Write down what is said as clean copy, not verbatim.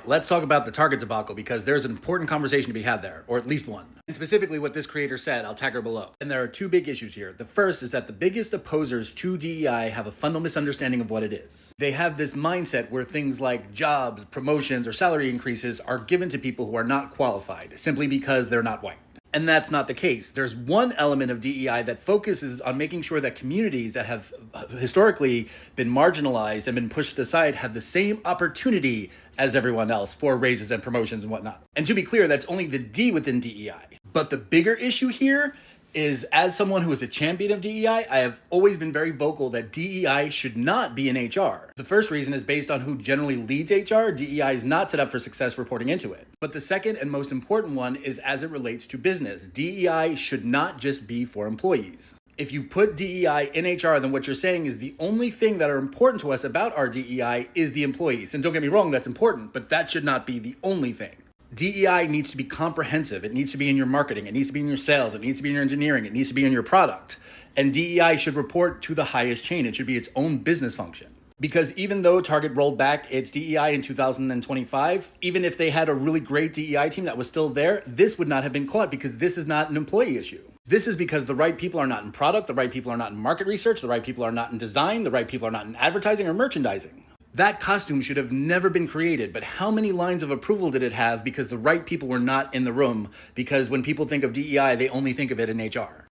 let's talk about the Target debacle because there's an important conversation to be had there, or at least one. And specifically what this creator said, I'll tag her below. And there are two big issues here. The first is that the biggest opposers to DEI have a fundamental misunderstanding of what it is. They have this mindset where things like jobs, promotions, or salary increases are given to people who are not qualified, simply because they're not white. And that's not the case. There's one element of DEI that focuses on making sure that communities that have historically been marginalized and been pushed aside have the same opportunity as everyone else for raises and promotions and whatnot. And to be clear, that's only the D within DEI. But the bigger issue here is, as someone who is a champion of DEI, I have always been very vocal that DEI should not be in HR. The first reason is based on who generally leads HR. DEI is not set up for success reporting into it. But the second and most important one is as it relates to business. DEI should not just be for employees. If you put DEI in HR, then what you're saying is the only thing that are important to us about our DEI is the employees. And don't get me wrong, that's important, but that should not be the only thing. DEI needs to be comprehensive. It needs to be in your marketing. It needs to be in your sales. It needs to be in your engineering. It needs to be in your product. And DEI should report to the highest chain. It should be its own business function. Because even though Target rolled back its DEI in 2025, even if they had a really great DEI team that was still there, this would not have been caught because this is not an employee issue. This is because the right people are not in product, the right people are not in market research, the right people are not in design, the right people are not in advertising or merchandising. That costume should have never been created, but how many lines of approval did it have because the right people were not in the room? Because when people think of DEI, they only think of it in HR.